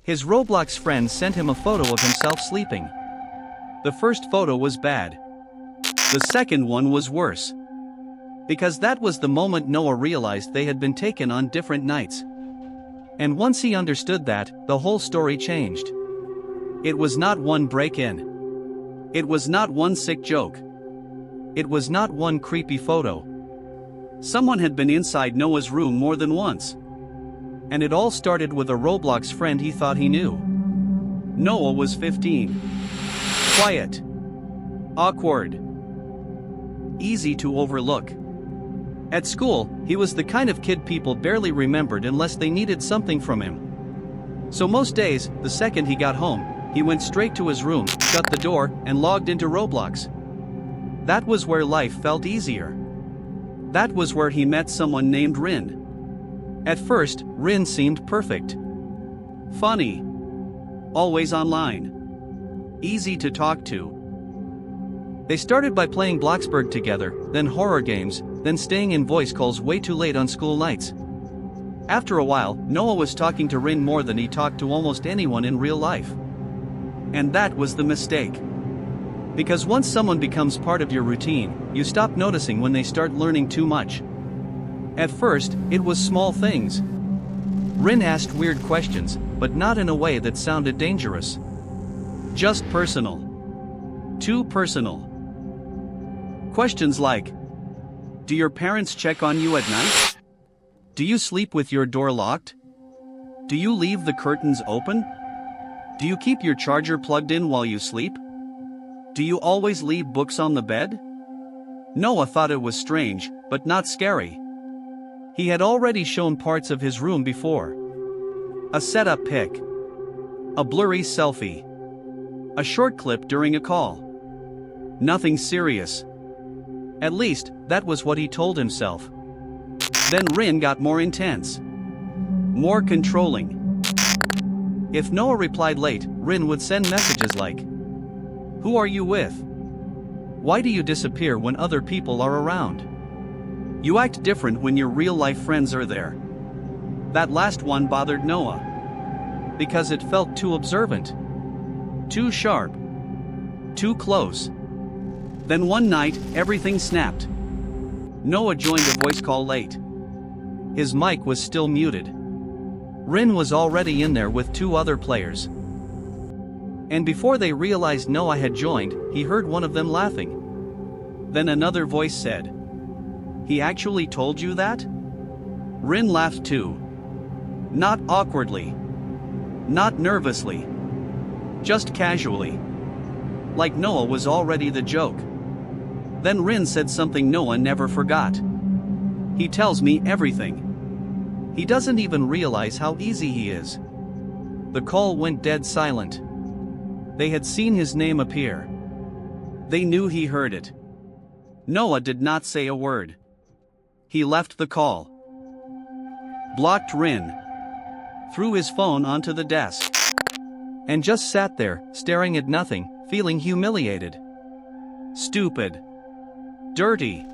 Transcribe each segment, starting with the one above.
His Roblox friend sent him a photo of himself sleeping. The first photo was bad. The second one was worse. Because that was the moment Noah realized they had been taken on different nights. And once he understood that, the whole story changed. It was not one break-in. It was not one sick joke. It was not one creepy photo. Someone had been inside Noah's room more than once. And it all started with a Roblox friend he thought he knew. Noah was 15. Quiet. Awkward. Easy to overlook. At school, he was the kind of kid people barely remembered unless they needed something from him. So most days, the second he got home, he went straight to his room, shut the door, and logged into Roblox. That was where life felt easier. That was where he met someone named Rin. At first, Rin seemed perfect. Funny. Always online. Easy to talk to. They started by playing Bloxburg together, then horror games, then staying in voice calls way too late on school nights. After a while, Noah was talking to Rin more than he talked to almost anyone in real life. And that was the mistake. Because once someone becomes part of your routine, you stop noticing when they start learning too much. At first, it was small things. Rin asked weird questions, but not in a way that sounded dangerous. Just personal. Too personal. Questions like, do your parents check on you at night? Do you sleep with your door locked? Do you leave the curtains open? Do you keep your charger plugged in while you sleep? Do you always leave books on the bed? Noah thought it was strange, but not scary. He had already shown parts of his room before. A setup pic. A blurry selfie. A short clip during a call. Nothing serious. At least, that was what he told himself. Then Rin got more intense. More controlling. If Noah replied late, Rin would send messages like, "Who are you with? Why do you disappear when other people are around? You act different when your real-life friends are there." That last one bothered Noah. Because it felt too observant. Too sharp. Too close. Then one night, everything snapped. Noah joined a voice call late. His mic was still muted. Rin was already in there with two other players. And before they realized Noah had joined, he heard one of them laughing. Then another voice said, "He actually told you that?" Rin laughed too. Not awkwardly. Not nervously. Just casually. Like Noah was already the joke. Then Rin said something Noah never forgot. "He tells me everything. He doesn't even realize how easy he is." The call went dead silent. They had seen his name appear. They knew he heard it. Noah did not say a word. He left the call. Blocked Rin. Threw his phone onto the desk. And just sat there, staring at nothing, feeling humiliated. Stupid. Dirty.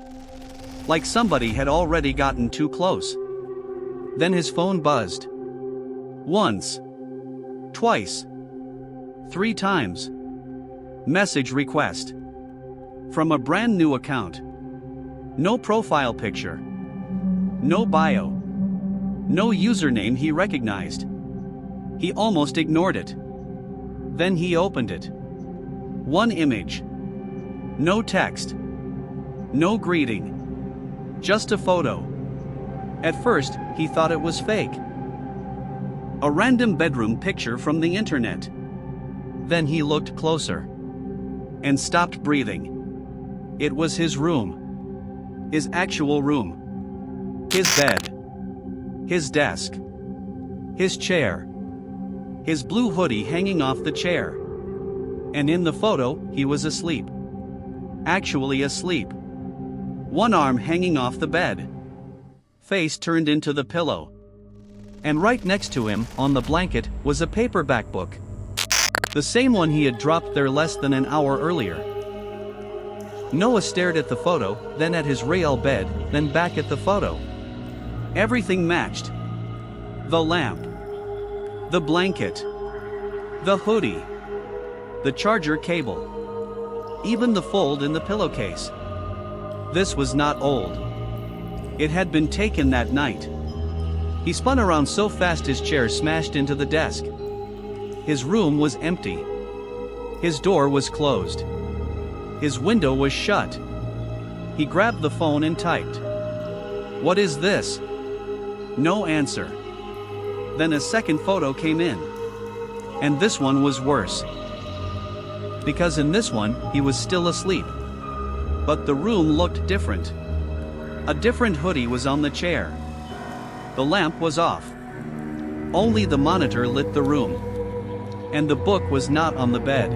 Like somebody had already gotten too close. Then his phone buzzed. Once. Twice. 3 times. Message request. From a brand new account. No profile picture. No bio. No username he recognized. He almost ignored it. Then he opened it. One image. No text. No greeting. Just a photo. At first, he thought it was fake. A random bedroom picture from the internet. Then he looked closer. And stopped breathing. It was his room. His actual room. His bed. His desk. His chair. His blue hoodie hanging off the chair. And in the photo, he was asleep. Actually asleep. One arm hanging off the bed. Face turned into the pillow. And right next to him, on the blanket, was a paperback book. The same one he had dropped there less than an hour earlier. Noah stared at the photo, then at his real bed, then back at the photo. Everything matched. The lamp. The blanket. The hoodie. The charger cable. Even the fold in the pillowcase. This was not old. It had been taken that night. He spun around so fast his chair smashed into the desk. His room was empty. His door was closed. His window was shut. He grabbed the phone and typed. "What is this?" No answer. Then a second photo came in. And this one was worse. Because in this one, he was still asleep. But the room looked different. A different hoodie was on the chair. The lamp was off. Only the monitor lit the room. And the book was not on the bed.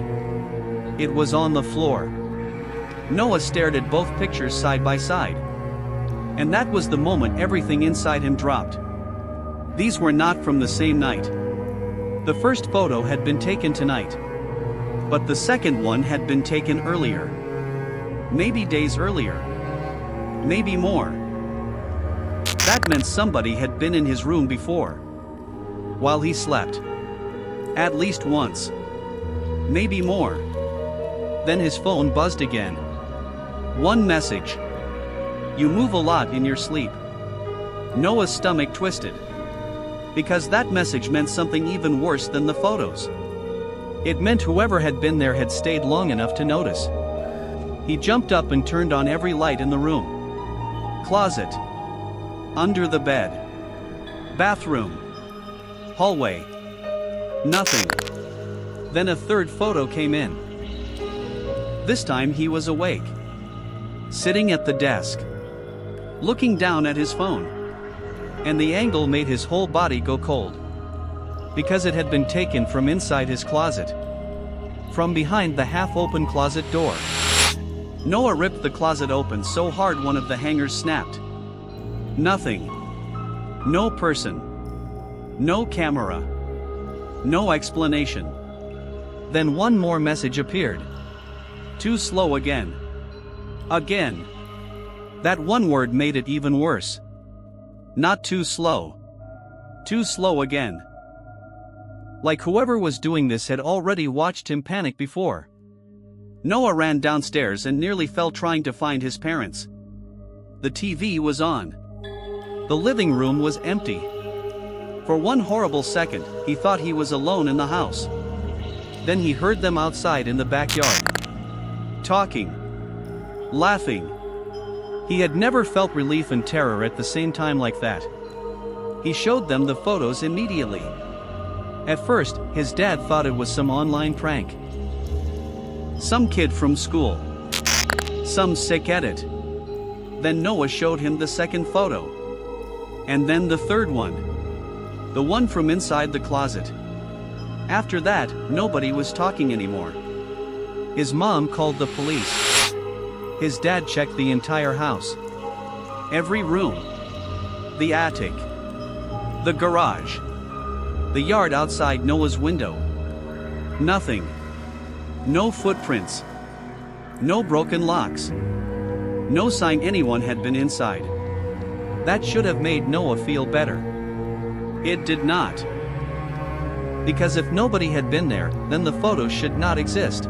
It was on the floor. Noah stared at both pictures side by side. And that was the moment everything inside him dropped. These were not from the same night. The first photo had been taken tonight. But the second one had been taken earlier. Maybe days earlier. Maybe more. That meant somebody had been in his room before. While he slept. At least once. Maybe more. Then his phone buzzed again. One message. "You move a lot in your sleep." Noah's stomach twisted. Because that message meant something even worse than the photos. It meant whoever had been there had stayed long enough to notice. He jumped up and turned on every light in the room. Closet. Under the bed. Bathroom. Hallway. Nothing. Then a third photo came in. This time he was awake. Sitting at the desk. Looking down at his phone. And the angle made his whole body go cold. Because it had been taken from inside his closet. From behind the half-open closet door. Noah ripped the closet open so hard one of the hangers snapped. Nothing. No person. No camera. No explanation. Then one more message appeared. Too slow again. Again. That one word made it even worse. Not too slow. Too slow again. Like whoever was doing this had already watched him panic before. Noah ran downstairs and nearly fell trying to find his parents. The TV was on. The living room was empty. For one horrible second, he thought he was alone in the house. Then he heard them outside in the backyard. Talking. Laughing. He had never felt relief and terror at the same time like that. He showed them the photos immediately. At first, his dad thought it was some online prank. Some kid from school. Some sick edit. Then Noah showed him the second photo. And then the third one. The one from inside the closet. After that, nobody was talking anymore. His mom called the police. His dad checked the entire house. Every room. The attic. The garage. The yard outside Noah's window. Nothing. No footprints. No broken locks. No sign anyone had been inside. That should have made Noah feel better. It did not. Because if nobody had been there, then the photos should not exist.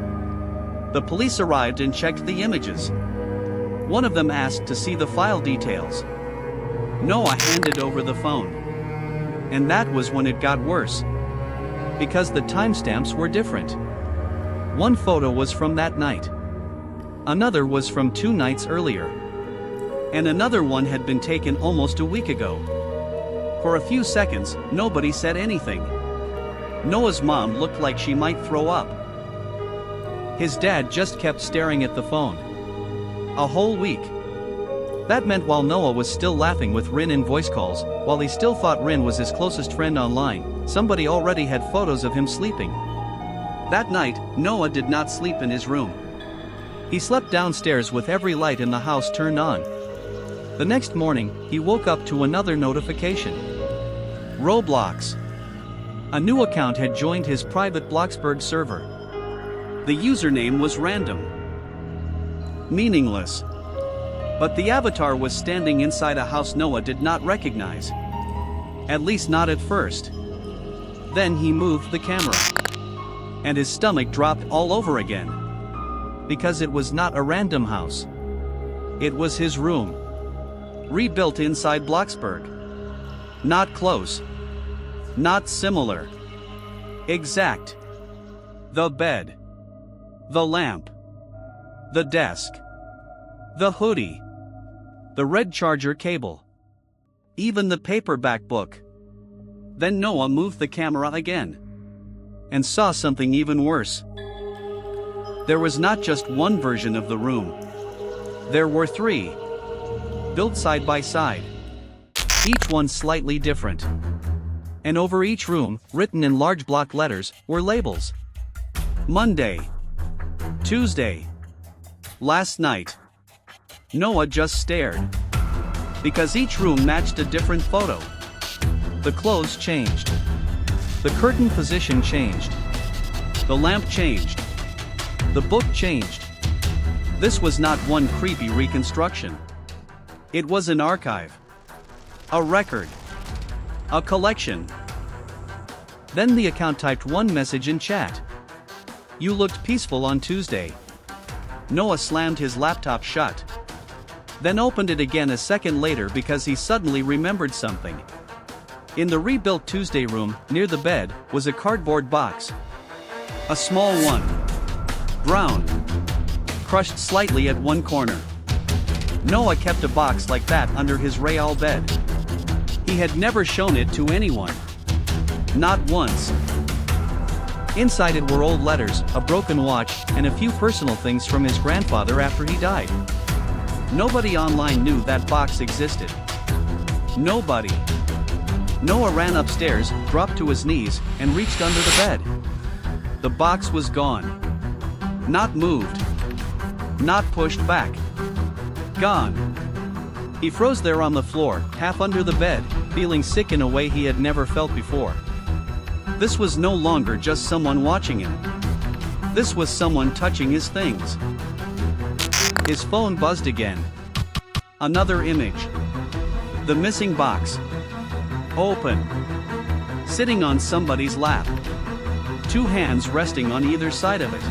The police arrived and checked the images. One of them asked to see the file details. Noah handed over the phone. And that was when it got worse. Because the timestamps were different. One photo was from that night. Another was from 2 nights earlier. And another one had been taken almost a week ago. For a few seconds, nobody said anything. Noah's mom looked like she might throw up. His dad just kept staring at the phone. A whole week. That meant while Noah was still laughing with Rin in voice calls, while he still thought Rin was his closest friend online, somebody already had photos of him sleeping. That night, Noah did not sleep in his room. He slept downstairs with every light in the house turned on. The next morning, he woke up to another notification. Roblox. A new account had joined his private Bloxburg server. The username was random. Meaningless. But the avatar was standing inside a house Noah did not recognize. At least not at first. Then he moved the camera. And his stomach dropped all over again. Because it was not a random house. It was his room. Rebuilt inside Bloxburg. Not close. Not similar. Exact. The bed. The lamp. The desk. The hoodie. The red charger cable. Even the paperback book. Then Noah moved the camera again. And saw something even worse. There was not just one version of the room. There were 3. Built side by side. Each one slightly different. And over each room, written in large block letters, were labels. Monday. Tuesday. Last night. Noah just stared. Because each room matched a different photo. The clothes changed. The curtain position changed. The lamp changed. The book changed. This was not one creepy reconstruction. It was an archive. A record. A collection. Then the account typed one message in chat. You looked peaceful on Tuesday. Noah slammed his laptop shut. Then opened it again a second later because he suddenly remembered something. In the rebuilt Tuesday room, near the bed, was a cardboard box. A small one. Brown. Crushed slightly at one corner. Noah kept a box like that under his Real bed. He had never shown it to anyone. Not once. Inside it were old letters, a broken watch, and a few personal things from his grandfather after he died. Nobody online knew that box existed. Nobody. Noah ran upstairs, dropped to his knees, and reached under the bed. The box was gone. Not moved. Not pushed back. Gone. He froze there on the floor, half under the bed, feeling sick in a way he had never felt before. This was no longer just someone watching him. This was someone touching his things. His phone buzzed again. Another image. The missing box. Open. Sitting on somebody's lap. 2 hands resting on either side of it.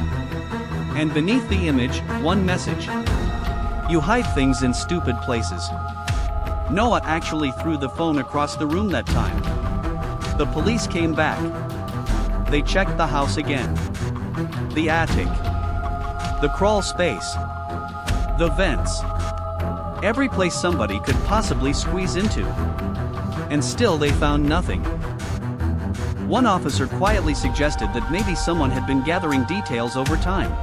And beneath the image, one message. You hide things in stupid places. Noah actually threw the phone across the room that time. The police came back. They checked the house again. The attic. The crawl space. The vents. Every place somebody could possibly squeeze into. And still they found nothing. One officer quietly suggested that maybe someone had been gathering details over time.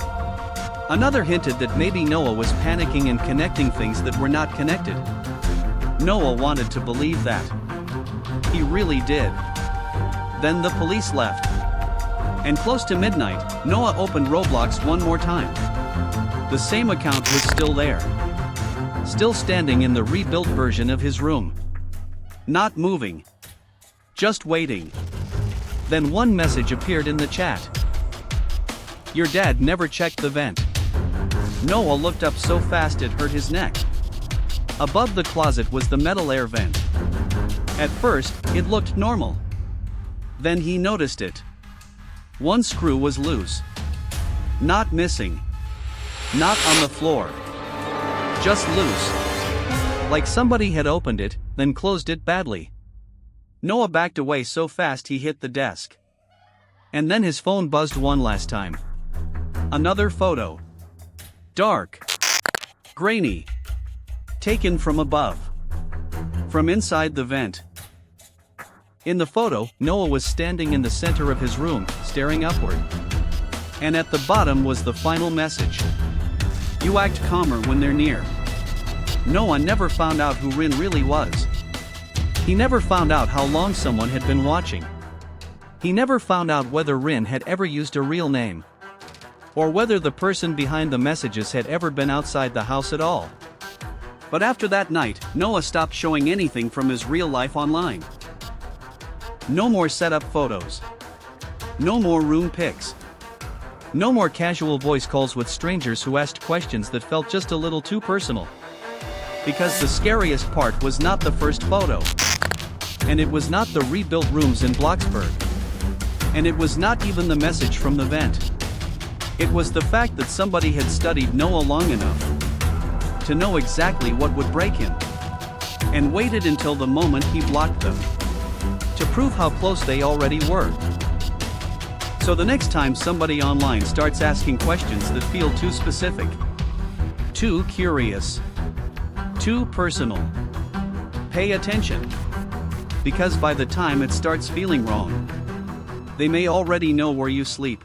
Another hinted that maybe Noah was panicking and connecting things that were not connected. Noah wanted to believe that. He really did. Then the police left. And close to midnight, Noah opened Roblox one more time. The same account was still there. Still standing in the rebuilt version of his room. Not moving. Just waiting. Then one message appeared in the chat. Your dad never checked the vent. Noah looked up so fast it hurt his neck. Above the closet was the metal air vent. At first, it looked normal. Then he noticed it. One screw was loose. Not missing. Not on the floor. Just loose. Like somebody had opened it, then closed it badly. Noah backed away so fast he hit the desk. And then his phone buzzed one last time. Another photo. Dark. Grainy. Taken from above. From inside the vent. In the photo, Noah was standing in the center of his room, staring upward. And at the bottom was the final message. You act calmer when they're near. Noah never found out who Rin really was. He never found out how long someone had been watching. He never found out whether Rin had ever used a real name. Or whether the person behind the messages had ever been outside the house at all. But after that night, Noah stopped showing anything from his real life online. No more setup photos. No more room pics. No more casual voice calls with strangers who asked questions that felt just a little too personal. Because the scariest part was not the first photo. And it was not the rebuilt rooms in Bloxburg. And it was not even the message from the vent. It was the fact that somebody had studied Noah long enough to know exactly what would break him, and waited until the moment he blocked them, to prove how close they already were. So the next time somebody online starts asking questions that feel too specific, too curious, too personal, pay attention. Because by the time it starts feeling wrong, they may already know where you sleep.